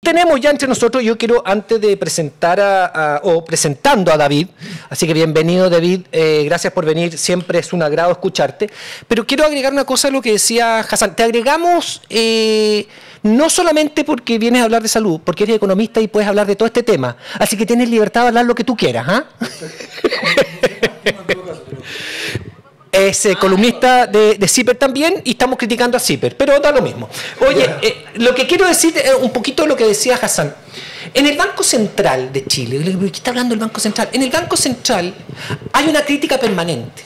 tenemos ya entre nosotros, yo quiero antes de presentar presentando a David, así que bienvenido David, gracias por venir, siempre es un agrado escucharte, pero quiero agregar una cosa a lo que decía Hassan, te agregamos no solamente porque vienes a hablar de salud, porque eres economista y puedes hablar de todo este tema, así que tienes libertad de hablar lo que tú quieras, ¿ah? Es columnista de CIPER también y estamos criticando a CIPER, pero da lo mismo. Oye, lo que quiero decir es un poquito de lo que decía Hassan. En el Banco Central de Chile, ¿qué está hablando el Banco Central? En el Banco Central hay una crítica permanente.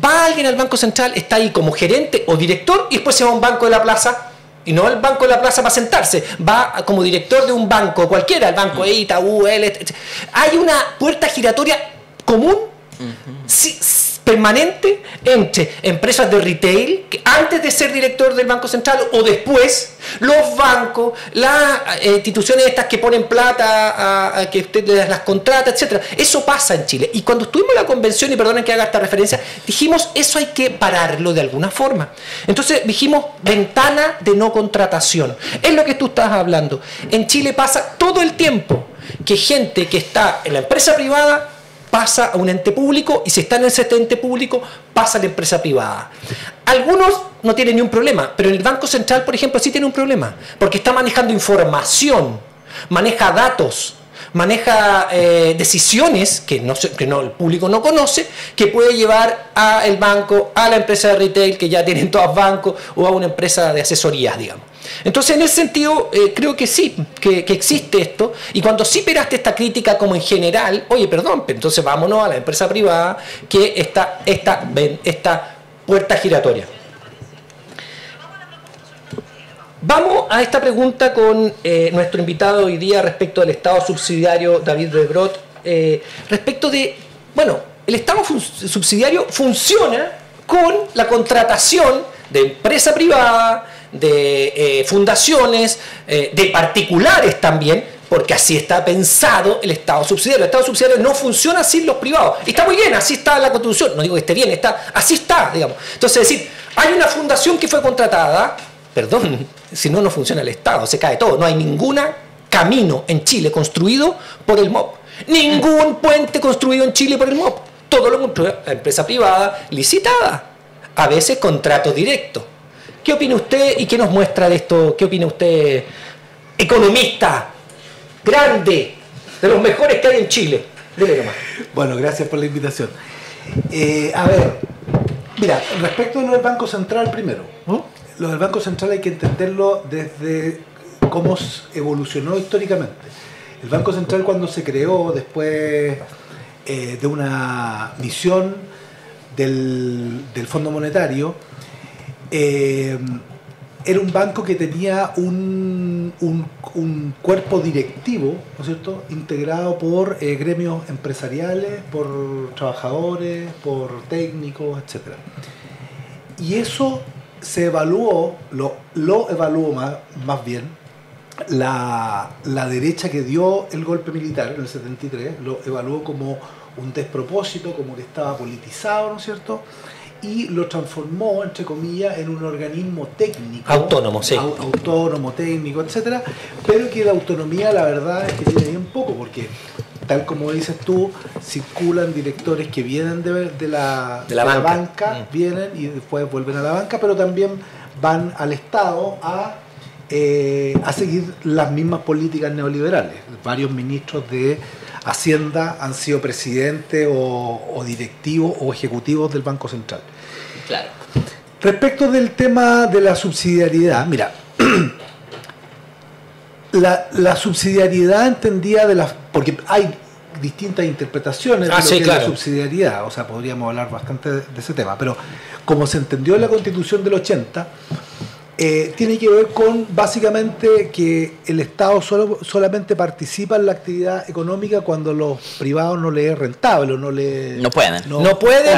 Va alguien al Banco Central, está ahí como gerente o director y después se va a un banco de la plaza, y no al banco de la plaza para sentarse, va como director de un banco, cualquiera, el banco Itaú, hay una puerta giratoria común, sí, permanente entre empresas de retail, que antes de ser director del Banco Central o después, los bancos, las instituciones estas que ponen plata, que usted las contrata, etcétera. Eso pasa en Chile. Y cuando estuvimos en la convención, y perdonen que haga esta referencia, dijimos, eso hay que pararlo de alguna forma. Entonces dijimos, ventana de no contratación. Es lo que tú estás hablando. En Chile pasa todo el tiempo que gente que está en la empresa privada pasa a un ente público y si está en ese ente público pasa a la empresa privada. Algunos no tienen ni un problema, pero en el Banco Central, por ejemplo, sí tiene un problema, porque está manejando información, maneja datos, maneja decisiones que el público no conoce, que puede llevar al banco, a la empresa de retail, que ya tienen todos bancos, o a una empresa de asesorías, digamos. Entonces, en ese sentido, creo que sí, que existe esto, y cuando sí peraste esta crítica como en general, oye, perdón, pero entonces vámonos a la empresa privada, que está esta puerta giratoria. Vamos a esta pregunta con nuestro invitado hoy día respecto del Estado subsidiario, David de Brot, respecto de, bueno, el Estado subsidiario funciona con la contratación de empresa privada, de fundaciones, de particulares también, porque así está pensado el Estado subsidiario. El Estado subsidiario no funciona sin los privados. Y está muy bien, así está la Constitución. No digo que esté bien, así está, digamos. Entonces, es decir, hay una fundación que fue contratada, perdón, si no, no funciona el Estado, se cae todo. No hay ningún camino en Chile construido por el MOP. Ningún puente construido en Chile por el MOP. Todo lo construye la empresa privada licitada. A veces contrato directo. ¿Qué opina usted y qué nos muestra de esto? ¿Qué opina usted, economista grande, de los mejores que hay en Chile? Dele nomás. Bueno, gracias por la invitación. A ver, mira, respecto a lo del Banco Central primero, lo del Banco Central hay que entenderlo desde cómo evolucionó históricamente. El Banco Central, cuando se creó después de una misión del Fondo Monetario, era un banco que tenía un cuerpo directivo, ¿no es cierto?, integrado por gremios empresariales, por trabajadores, por técnicos, etc. Y eso se evaluó, lo evaluó más bien la derecha que dio el golpe militar en el 73, lo evaluó como un despropósito, como que estaba politizado, ¿no es cierto?, y lo transformó, entre comillas, en un organismo técnico. Autónomo, sí. Autónomo, técnico, etcétera, pero que la autonomía, la verdad, es que tiene bien poco, porque, tal como dices tú, circulan directores que vienen de la banca, vienen y después vuelven a la banca, pero también van al Estado a seguir las mismas políticas neoliberales. Varios ministros de Hacienda han sido presidentes o directivos o ejecutivos del Banco Central. Claro. Respecto del tema de la subsidiariedad, mira, la subsidiariedad entendida porque hay distintas interpretaciones de lo que es la subsidiariedad, o sea, podríamos hablar bastante de ese tema, pero como se entendió en la Constitución del 80, tiene que ver con básicamente que el Estado solamente participa en la actividad económica cuando los privados no le es rentable, no pueden,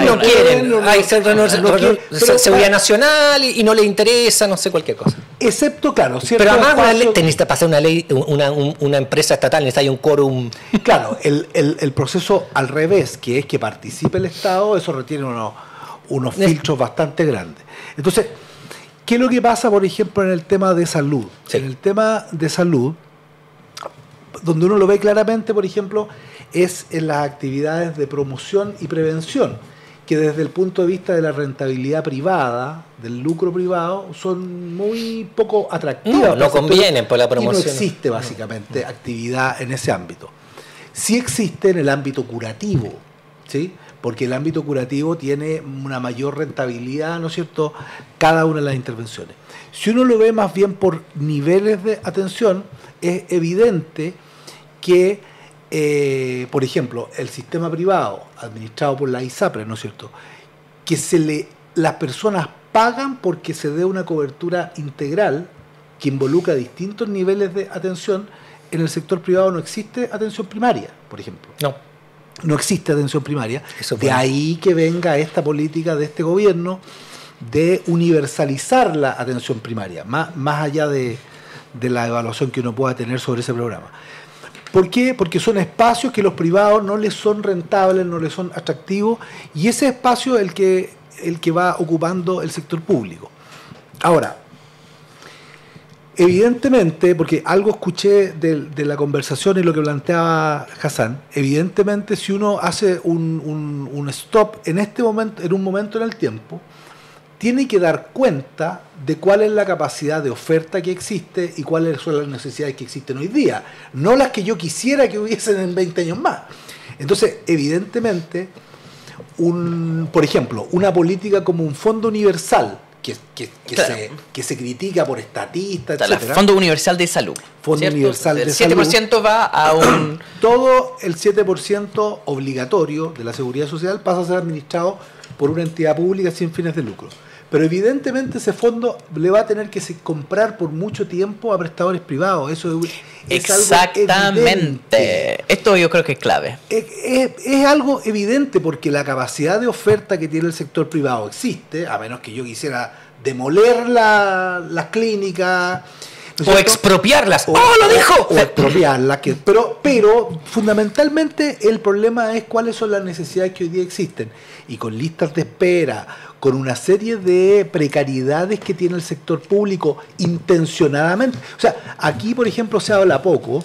no quieren, hay seguridad nacional y no le interesa, no sé, cualquier cosa. Excepto, claro, cierto. Pero además una ley, tenés que pasar una ley, una empresa estatal, necesita un quórum. Claro, el proceso al revés, que es que participe el Estado, eso retiene unos filtros bastante grandes. Entonces, ¿qué es lo que pasa, por ejemplo, en el tema de salud? Sí. En el tema de salud, donde uno lo ve claramente, por ejemplo, es en las actividades de promoción y prevención, que desde el punto de vista de la rentabilidad privada, del lucro privado, son muy poco atractivas. No convienen por la promoción. Y no existe básicamente actividad en ese ámbito. Sí existe en el ámbito curativo, ¿sí? Porque el ámbito curativo tiene una mayor rentabilidad, ¿no es cierto?, cada una de las intervenciones. Si uno lo ve más bien por niveles de atención, es evidente que, por ejemplo, el sistema privado administrado por la ISAPRE, ¿no es cierto?, que las personas pagan porque se dé una cobertura integral que involucra distintos niveles de atención. En el sector privado no existe atención primaria, por ejemplo. No existe atención primaria. De ahí que venga esta política de este gobierno de universalizar la atención primaria, más allá de la evaluación que uno pueda tener sobre ese programa. ¿Por qué? Porque son espacios que los privados no les son rentables, no les son atractivos, y ese espacio es el que va ocupando el sector público. Ahora, evidentemente, porque algo escuché de la conversación y lo que planteaba Hassan, evidentemente si uno hace un stop en este momento, en un momento en el tiempo, tiene que dar cuenta de cuál es la capacidad de oferta que existe y cuáles son las necesidades que existen hoy día, no las que yo quisiera que hubiesen en 20 años más. Entonces, evidentemente, por ejemplo, una política como un fondo universal, claro, que se critica por estatistas, etc. El Fondo Universal de Salud. Fondo ¿cierto? Universal de Salud. El 7% va a un... Todo el 7% obligatorio de la Seguridad Social pasa a ser administrado por una entidad pública sin fines de lucro. Pero evidentemente ese fondo le va a tener que comprar por mucho tiempo a prestadores privados. Eso es exactamente. Algo evidente. Esto yo creo que es clave. Es algo evidente porque la capacidad de oferta que tiene el sector privado existe, a menos que yo quisiera demoler las clínicas, ¿no o expropiarlas. ¡Oh, lo dijo! O expropiarlas. Pero fundamentalmente el problema es cuáles son las necesidades que hoy día existen. Y con listas de espera, con una serie de precariedades que tiene el sector público intencionadamente. O sea, aquí, por ejemplo, se habla poco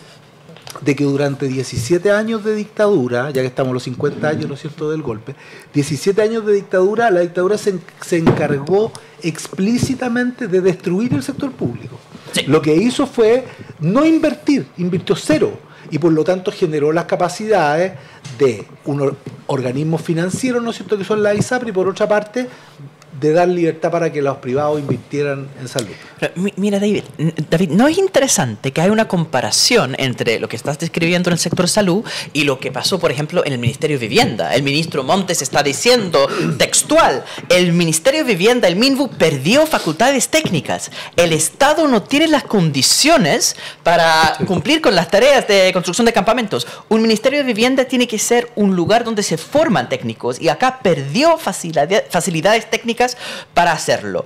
de que durante 17 años de dictadura, ya que estamos los 50 años, ¿no es cierto?, del golpe, 17 años de dictadura, la dictadura se encargó explícitamente de destruir el sector público. Sí. Lo que hizo fue no invertir, invirtió cero, y por lo tanto generó las capacidades de unos organismos financieros, ¿no es cierto?, que son la ISAPRE, y por otra parte de dar libertad para que los privados invirtieran en salud. Pero, mira, David, ¿no es interesante que hay una comparación entre lo que estás describiendo en el sector salud y lo que pasó, por ejemplo, en el Ministerio de Vivienda? El ministro Montes está diciendo, textual, el Ministerio de Vivienda, el MINVU, perdió facultades técnicas. El Estado no tiene las condiciones para cumplir con las tareas de construcción de campamentos. Un Ministerio de Vivienda tiene que ser un lugar donde se forman técnicos, y acá perdió facilidades técnicas para hacerlo.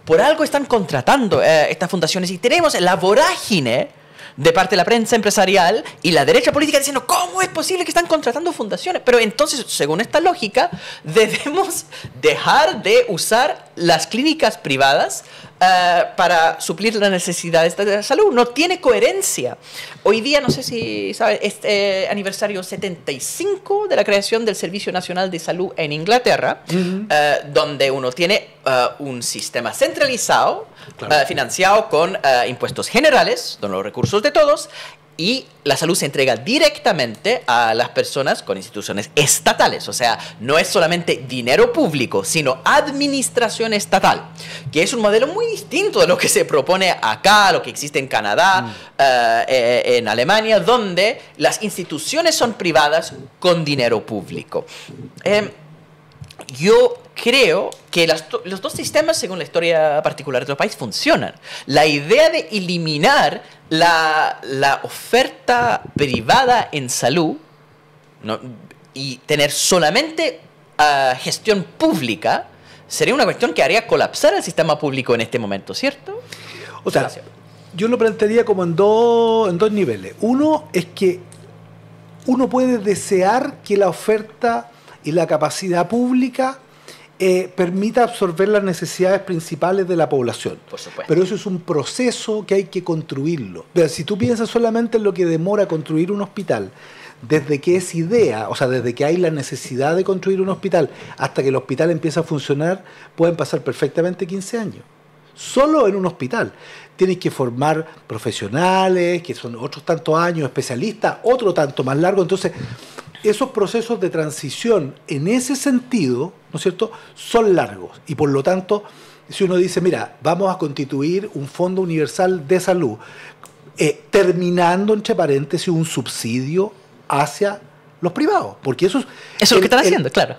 Por algo están contratando estas fundaciones, y tenemos la vorágine de parte de la prensa empresarial y la derecha política diciendo ¿cómo es posible que están contratando fundaciones? Pero entonces, según esta lógica, debemos dejar de usar las clínicas privadas para suplir las necesidades de la salud. No tiene coherencia. Hoy día, no sé si sabes, este aniversario 75 de la creación del Servicio Nacional de Salud en Inglaterra, donde uno tiene un sistema centralizado, claro, financiado con impuestos generales, con los recursos de todos, y la salud se entrega directamente a las personas con instituciones estatales. O sea, no es solamente dinero público, sino administración estatal, que es un modelo muy distinto de lo que se propone acá, lo que existe en Canadá, en Alemania, donde las instituciones son privadas con dinero público. Yo creo que los dos sistemas, según la historia particular de los países, funcionan. La idea de eliminar la oferta privada en salud, ¿no?, y tener solamente gestión pública sería una cuestión que haría colapsar el sistema público en este momento, ¿cierto? O sea, yo lo plantearía como en dos niveles. Uno es que uno puede desear que la oferta y la capacidad pública permita absorber las necesidades principales de la población. Por supuesto. Pero eso es un proceso que hay que construirlo. Pero si tú piensas solamente en lo que demora construir un hospital, desde que es idea, o sea, desde que hay la necesidad de construir un hospital hasta que el hospital empieza a funcionar, pueden pasar perfectamente 15 años. Solo en un hospital. Tienes que formar profesionales, que son otros tantos años, especialistas, otro tanto más largo. Entonces, esos procesos de transición, en ese sentido, ¿no es cierto?, son largos. Y por lo tanto, si uno dice, mira, vamos a constituir un fondo universal de salud, terminando, entre paréntesis, un subsidio hacia los privados. Porque eso es lo que están haciendo, claro.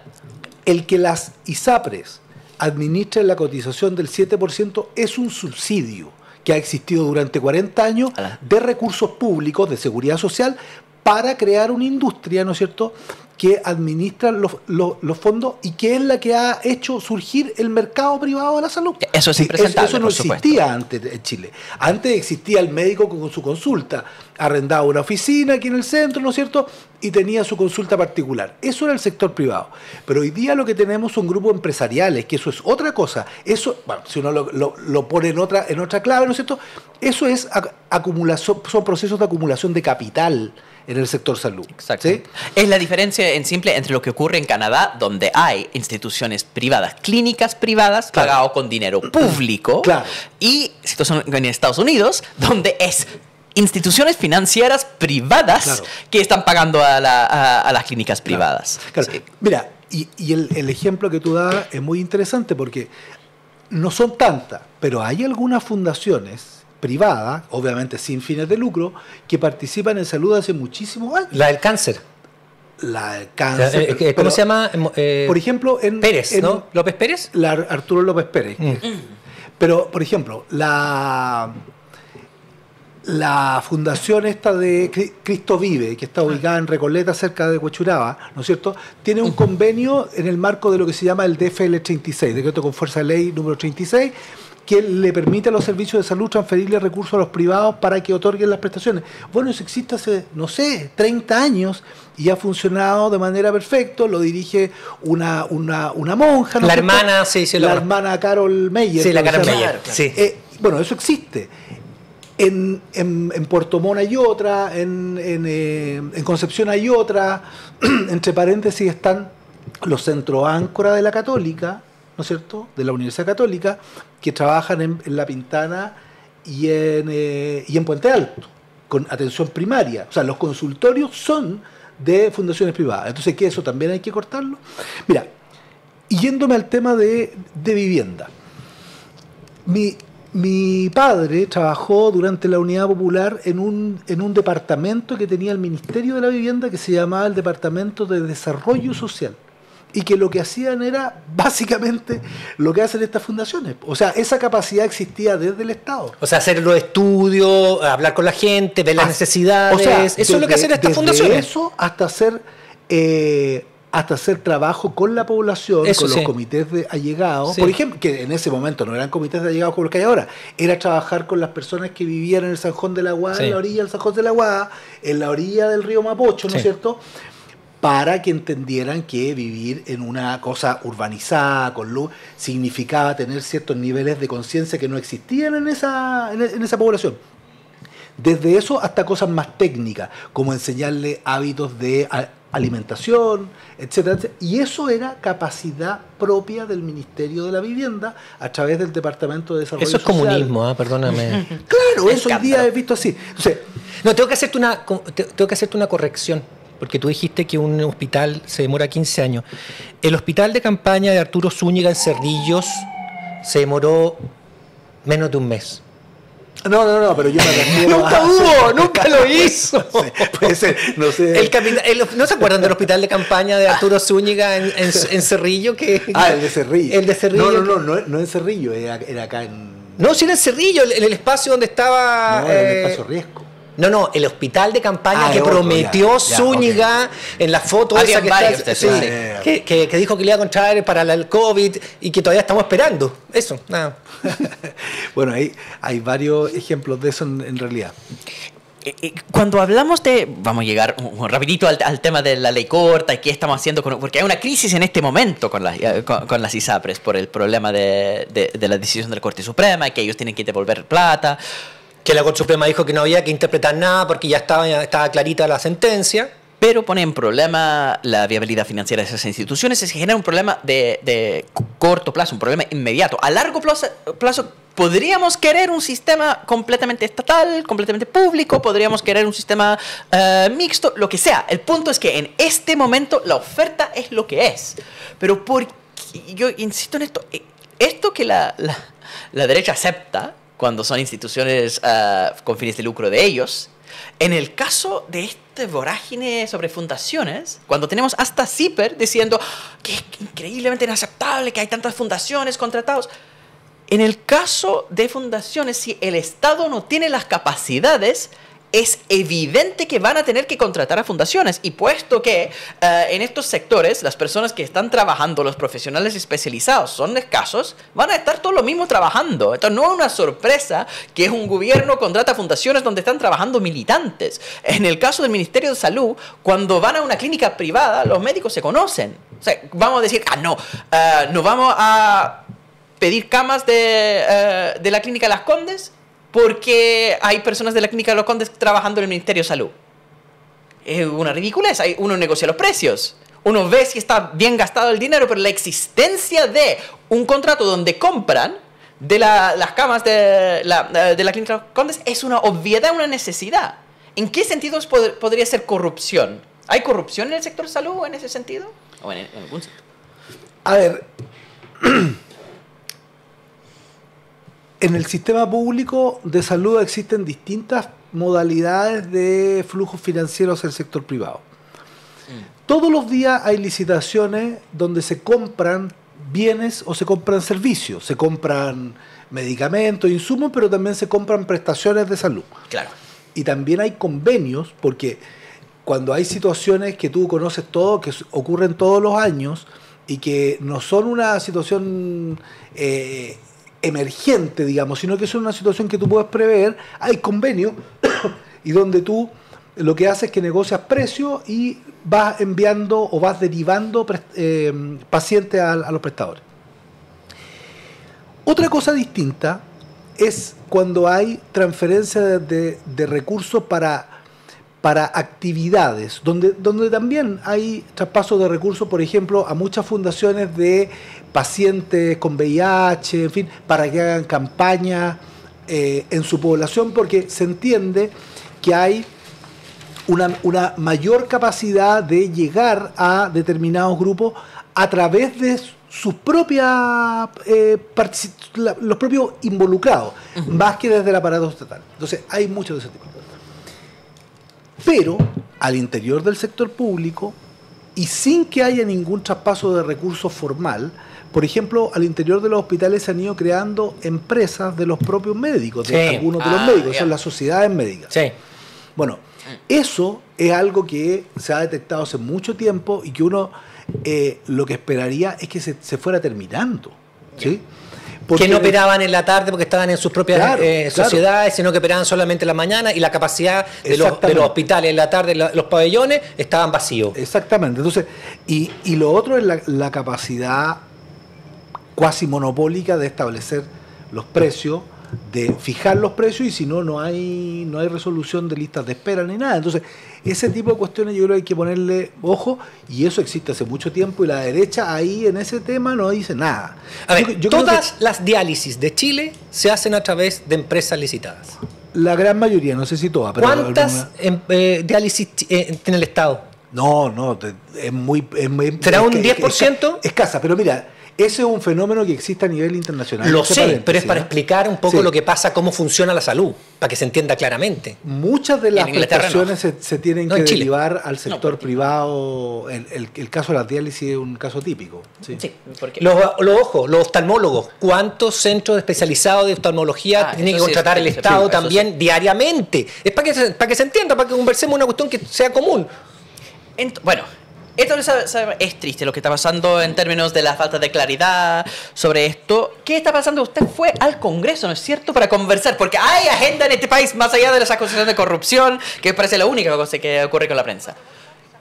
El que las ISAPRES administren la cotización del 7% es un subsidio que ha existido durante 40 años de recursos públicos, de seguridad social, para crear una industria, ¿no es cierto?, que administra los fondos y que es la que ha hecho surgir el mercado privado de la salud. Eso es impresentable, eso no existía antes en Chile. Antes existía el médico con su consulta, arrendaba una oficina aquí en el centro, ¿no es cierto?, y tenía su consulta particular. Eso era el sector privado. Pero hoy día lo que tenemos son grupos empresariales, que eso es otra cosa. Eso, bueno, si uno lo pone en otra clave, ¿no es cierto?, eso es acumulación, son procesos de acumulación de capital en el sector salud. Exacto. ¿Sí? Es la diferencia en simple entre lo que ocurre en Canadá, donde hay instituciones privadas, clínicas privadas, Claro. pagado con dinero público, Claro. y situación en Estados Unidos, donde es instituciones financieras privadas Claro. que están pagando a las clínicas privadas. Claro. Sí. Mira, y el ejemplo que tú das es muy interesante porque no son tantas, pero hay algunas fundaciones privadas, obviamente sin fines de lucro, que participan en salud hace muchísimos años. La del cáncer. La del cáncer. ¿Cómo pero, se llama? por ejemplo, Pérez, ¿no? ¿López Pérez? Arturo López Pérez. Pero, por ejemplo, la fundación esta de Cristo Vive, que está ubicada en Recoleta, cerca de Huechuraba, ¿no es cierto?, tiene un convenio en el marco de lo que se llama el DFL 36, Decreto con Fuerza de Ley número 36, que le permite a los servicios de salud transferirle recursos a los privados para que otorguen las prestaciones. Bueno, eso existe hace, no sé, 30 años y ha funcionado de manera perfecta. Lo dirige una monja, ¿no? La hermana, sí, la hermana Carol Meyer. Sí, la creo que Carol se llama. Meyer, sí. Bueno, eso existe. En Puerto Montt hay otra, en Concepción hay otra, entre paréntesis están los centros áncora de la Católica, ¿no es cierto?, de la Universidad Católica, que trabajan en La Pintana y en Puente Alto, con atención primaria. O sea, los consultorios son de fundaciones privadas. Entonces, ¿qué? Eso también hay que cortarlo. Mira, y yéndome al tema de vivienda. Mi padre trabajó durante la Unidad Popular en un departamento que tenía el Ministerio de la Vivienda, que se llamaba el Departamento de Desarrollo Social, y que lo que hacían era básicamente lo que hacen estas fundaciones. O sea, esa capacidad existía desde el Estado. O sea, hacer los estudios, hablar con la gente, ver las necesidades. O sea, eso es lo que hacen estas fundaciones. Eso hasta hacer trabajo con la población, Eso con sí. los comités de allegados, Sí. por ejemplo, que en ese momento no eran comités de allegados como los que hay ahora, era trabajar con las personas que vivían en el Sanjón de la Guada, Sí. en la orilla del Sanjón de la Guada, en la orilla del río Mapocho, ¿no Sí. es cierto?, para que entendieran que vivir en una cosa urbanizada, con luz, significaba tener ciertos niveles de conciencia que no existían en esa población. Desde eso hasta cosas más técnicas, como enseñarle hábitos de alimentación, etcétera, etcétera. Y eso era capacidad propia del Ministerio de la Vivienda a través del Departamento de Desarrollo Eso es Social. comunismo, perdóname. Claro, eso hoy Escándalo. día es visto así. Entonces, No, tengo que hacerte una corrección, porque tú dijiste que un hospital se demora 15 años. El hospital de campaña de Arturo Zúñiga en Cerrillos se demoró menos de un mes. no, pero yo me refiero Nunca hubo, nunca lo hizo. Puede ser, no sé. ¿No se acuerdan del hospital de campaña de Arturo Zúñiga en Cerrillo? El de Cerrillo. El de Cerrillo. No en Cerrillo, era acá en... No, sí era en Cerrillo, en el espacio donde estaba... No, en el Espacio Riesgo. No, el hospital de campaña que otro, prometió ya, Zúñiga en la foto Había esa que varios está, de sí, esos, que dijo que le iba a contraer para el COVID y que todavía estamos esperando. Eso, nada. Bueno, hay varios ejemplos de eso en realidad. Cuando hablamos de, vamos a llegar rapidito al tema de la ley corta y qué estamos haciendo, porque hay una crisis en este momento con las ISAPRES por el problema de la decisión de la Corte Suprema y que ellos tienen que devolver plata. Que la Corte Suprema dijo que no había que interpretar nada porque ya estaba clarita la sentencia. Pero pone en problema la viabilidad financiera de esas instituciones y se genera un problema de corto plazo, un problema inmediato. A largo plazo podríamos querer un sistema completamente estatal, completamente público, podríamos querer un sistema mixto, lo que sea. El punto es que en este momento la oferta es lo que es. Pero yo insisto en esto que la derecha acepta cuando son instituciones con fines de lucro de ellos. En el caso de este vorágine sobre fundaciones, cuando tenemos hasta CIPER diciendo que es increíblemente inaceptable que hay tantas fundaciones contratados, en el caso de fundaciones, si el Estado no tiene las capacidades, es evidente que van a tener que contratar a fundaciones. Y puesto que en estos sectores las personas que están trabajando, los profesionales especializados, son escasos, van a estar todos lo mismo trabajando. Entonces no es una sorpresa que un gobierno contrata fundaciones donde están trabajando militantes. En el caso del Ministerio de Salud, cuando van a una clínica privada, los médicos se conocen. O sea, vamos a decir, no vamos a pedir camas de la clínica Las Condes porque hay personas de la clínica de los Condes trabajando en el Ministerio de Salud. Es una ridiculez. Uno negocia los precios. Uno ve si está bien gastado el dinero, pero la existencia de un contrato donde compran de las camas de la clínica de los Condes es una obviedad, una necesidad. ¿En qué sentido podría ser corrupción? ¿Hay corrupción en el sector salud en ese sentido? ¿O en algún sentido? A ver... En el sistema público de salud existen distintas modalidades de flujos financieros del sector privado. Todos los días hay licitaciones donde se compran bienes o se compran servicios. Se compran medicamentos, insumos, pero también se compran prestaciones de salud. Claro. Y también hay convenios, porque cuando hay situaciones que tú conoces todo, que ocurren todos los años y que no son una situación... emergente, digamos, sino que es una situación que tú puedes prever, hay convenio y donde tú lo que haces es que negocias precios y vas enviando o vas derivando pacientes a los prestadores. Otra cosa distinta es cuando hay transferencia de recursos para actividades, donde también hay traspaso de recursos, por ejemplo, a muchas fundaciones de pacientes con VIH, en fin, para que hagan campañas en su población, porque se entiende que hay una mayor capacidad de llegar a determinados grupos a través de sus propias los propios involucrados, más que desde el aparato estatal. Entonces, hay mucho de ese tipo. Pero al interior del sector público y sin que haya ningún traspaso de recursos formal, por ejemplo, al interior de los hospitales se han ido creando empresas de los propios médicos, de algunos de los médicos, son las sociedades médicas. Sí. Bueno, eso es algo que se ha detectado hace mucho tiempo y que uno lo que esperaría es que se fuera terminando, ¿sí? Porque que no operaban en la tarde porque estaban en sus propias sociedades, sino que operaban solamente en la mañana y la capacidad de los hospitales en la tarde, los pabellones, estaban vacíos. Exactamente. Entonces, y lo otro es la capacidad cuasi monopólica de establecer los precios, de fijar los precios, y si no, no hay resolución de listas de espera ni nada. Entonces, ese tipo de cuestiones yo creo que hay que ponerle ojo, y eso existe hace mucho tiempo, y la derecha ahí en ese tema no dice nada. A ver, todas las diálisis de Chile se hacen a través de empresas licitadas. La gran mayoría, no sé si todas. Pero ¿cuántas diálisis tiene el Estado? No, es muy... ¿Será un 10%? Escasa, pero mira... Ese es un fenómeno que existe a nivel internacional. Lo sé, pero es para explicar un poco lo que pasa, cómo funciona la salud, para que se entienda claramente. Muchas de las prestaciones se tienen que derivar al sector privado. El caso de la diálisis es un caso típico. Sí. Porque los oftalmólogos, ¿cuántos centros especializados de oftalmología tienen que contratar el Estado también diariamente? Es para que se entienda, para que conversemos una cuestión que sea común. Bueno, Esto es triste lo que está pasando en términos de la falta de claridad sobre esto. ¿Qué está pasando? Usted fue al Congreso, ¿no es cierto?, para conversar, porque hay agenda en este país más allá de las acusaciones de corrupción, que parece la única cosa que ocurre con la prensa.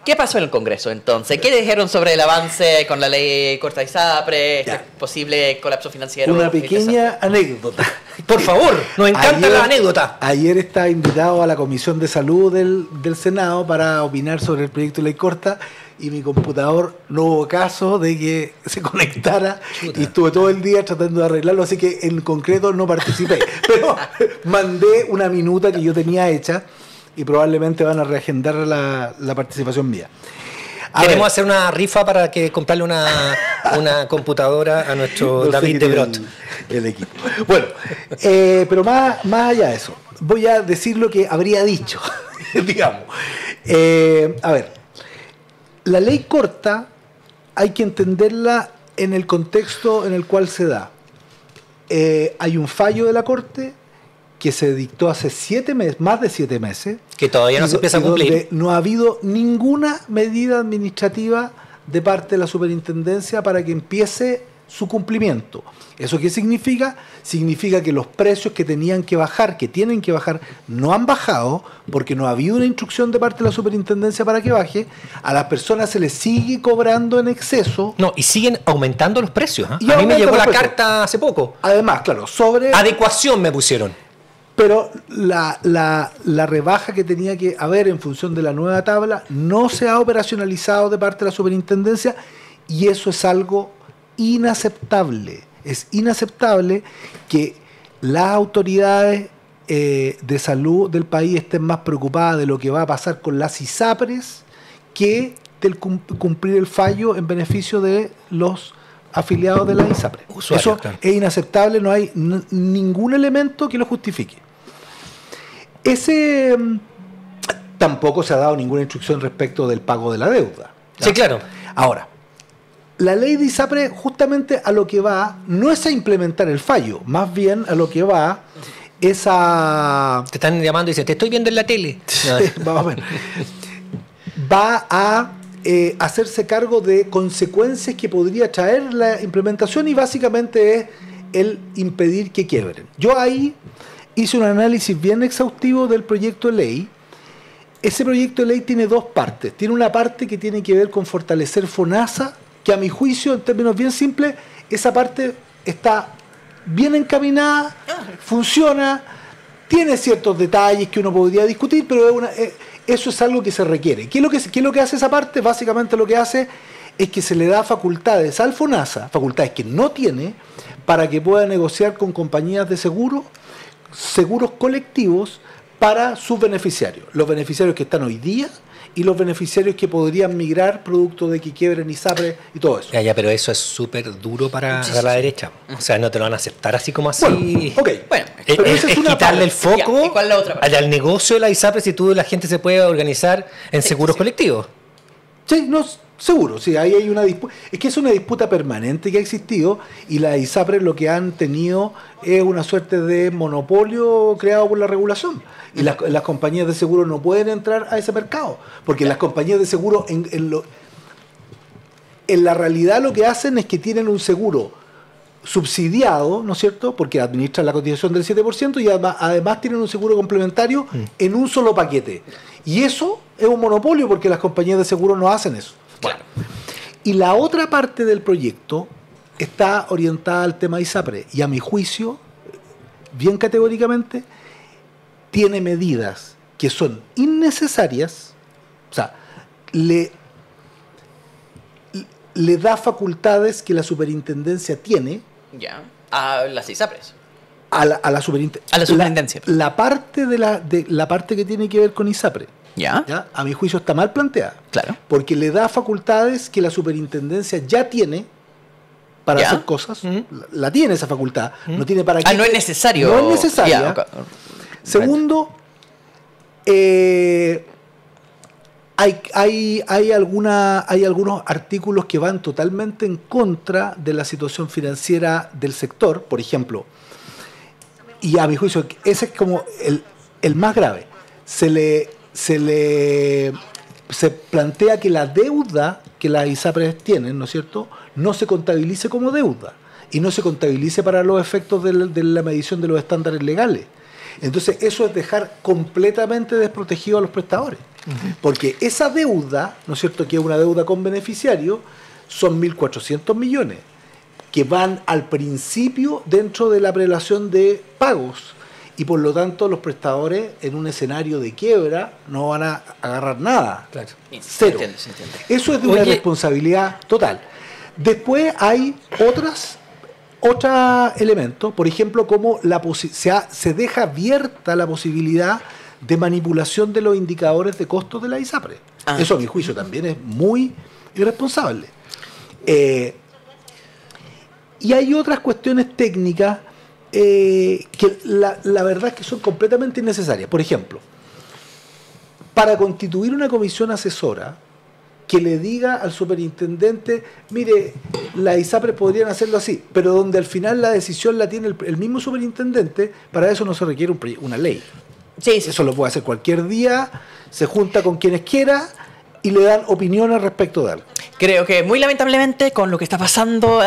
¿Qué pasó en el Congreso entonces? ¿Qué dijeron sobre el avance con la ley Corta ISAPRE, este posible colapso financiero? Una pequeña anécdota. Por favor, nos encanta la anécdota. Ayer estaba invitado a la Comisión de Salud del Senado para opinar sobre el proyecto de ley corta y mi computador no hubo caso de que se conectara. Chuta. Y estuve todo el día tratando de arreglarlo, así que en concreto no participé. Pero mandé una minuta que yo tenía hecha y probablemente van a reagendar la participación mía. Queremos hacer una rifa para que comprarle una computadora a nuestro David de Brot. El equipo. Bueno, pero más allá de eso, voy a decir lo que habría dicho, digamos. A ver, la ley corta hay que entenderla en el contexto en el cual se da. Hay un fallo de la Corte que se dictó hace 7 meses, más de 7 meses. Que todavía no se empieza a cumplir. Donde no ha habido ninguna medida administrativa de parte de la superintendencia para que empiece su cumplimiento. ¿Eso qué significa? Significa que los precios que tenían que bajar, que tienen que bajar, no han bajado porque no ha habido una instrucción de parte de la superintendencia para que baje. A las personas se les sigue cobrando en exceso. No, y siguen aumentando los precios. Y a mí me llegó la carta hace poco. Además, claro, sobre... Adecuación me pusieron. Pero la rebaja que tenía que haber en función de la nueva tabla no se ha operacionalizado de parte de la superintendencia y eso es algo inaceptable. Es inaceptable que las autoridades de salud del país estén más preocupadas de lo que va a pasar con las ISAPRES que del cumplir el fallo en beneficio de los afiliados de la ISAPRE. Eso claro. Es inaceptable, no hay ningún elemento que lo justifique. Tampoco se ha dado ninguna instrucción respecto del pago de la deuda. ¿Ya? Sí, claro. Ahora, la ley de ISAPRE justamente a lo que va no es a implementar el fallo, más bien a lo que va es a... Te están llamando y dicen, te estoy viendo en la tele. Vamos a ver. Va a hacerse cargo de consecuencias que podría traer la implementación y básicamente es el impedir que quiebren. Yo ahí hice un análisis bien exhaustivo del proyecto de ley. Ese proyecto de ley tiene 2 partes. Tiene una parte que tiene que ver con fortalecer FONASA, que a mi juicio, en términos bien simples, esa parte está bien encaminada, funciona, tiene ciertos detalles que uno podría discutir, pero eso es algo que se requiere. ¿Qué es lo que hace esa parte? Básicamente lo que hace es que se le da facultades al FONASA, facultades que no tiene, para que pueda negociar con compañías de seguros colectivos para sus beneficiarios. Los beneficiarios que están hoy día y los beneficiarios que podrían migrar producto de que quiebren ISAPRE y todo eso. Ya, pero eso es súper duro para la derecha. O sea, no te lo van a aceptar así como así. Bueno, pero es quitarle el foco ¿y cuál es la otra parte? al negocio de la ISAPRE si la gente se puede organizar en seguros colectivos. Sí, no, seguro, sí, ahí hay una disputa. Es que es una disputa permanente que ha existido y las ISAPRES lo que han tenido es una suerte de monopolio creado por la regulación. Y las compañías de seguro no pueden entrar a ese mercado, porque las compañías de seguro en la realidad lo que hacen es que tienen un seguro subsidiado, ¿no es cierto?, porque administran la cotización del 7% y además tienen un seguro complementario en un solo paquete. Y eso es un monopolio porque las compañías de seguro no hacen eso. Claro. Y la otra parte del proyecto está orientada al tema ISAPRE y a mi juicio, bien categóricamente, tiene medidas que son innecesarias, o sea, le da facultades que la superintendencia tiene. Ya, a las ISAPRES. A la superintendencia. La parte la parte que tiene que ver con ISAPRE. ¿Ya? A mi juicio está mal planteada. Claro. Porque le da facultades que la superintendencia ya tiene para hacer cosas. La tiene esa facultad. No tiene para qué. No es necesario. No es necesaria. Okay. Segundo, hay algunos artículos que van totalmente en contra de la situación financiera del sector, por ejemplo, y a mi juicio ese es como el más grave. Se le se plantea que la deuda que las ISAPRES tienen, ¿no es cierto?, no se contabilice como deuda y no se contabilice para los efectos de la medición de los estándares legales. Entonces, eso es dejar completamente desprotegido a los prestadores. Porque esa deuda, ¿no es cierto?, que es una deuda con beneficiario, son 1.400 millones, que van al principio dentro de la prelación de pagos. Y por lo tanto, los prestadores en un escenario de quiebra no van a agarrar nada. Claro. Cero. Se entiende. Eso es de una responsabilidad total. Después hay otros elementos, por ejemplo, como se deja abierta la posibilidad de manipulación de los indicadores de costos de la ISAPRE. Eso, a mi juicio, también es muy irresponsable. Y hay otras cuestiones técnicas que la verdad es que son completamente innecesarias. Por ejemplo, para constituir una comisión asesora que le diga al superintendente, mire, las ISAPRES podrían hacerlo así, pero donde al final la decisión la tiene el mismo superintendente, para eso no se requiere una ley. Sí. Eso lo puede hacer cualquier día, se junta con quienes quiera y le dan opiniones respecto de algo. Creo que muy lamentablemente con lo que está pasando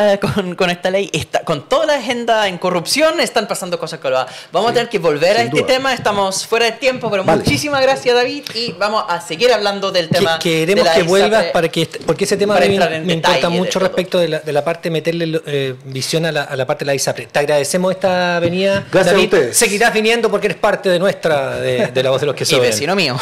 con esta ley, con toda la agenda en corrupción, están pasando cosas que vamos a tener que volver a este tema. Estamos fuera de tiempo, pero muchísimas gracias, David, y vamos a seguir hablando del tema. Queremos que vuelvas porque ese tema me importa mucho respecto de la parte de meterle visión a la parte de la ISAPRE. Te agradecemos esta venida, gracias, David. a ustedes. Seguirás viniendo porque eres parte de nuestra, de la voz de los que y saben. vecino mío.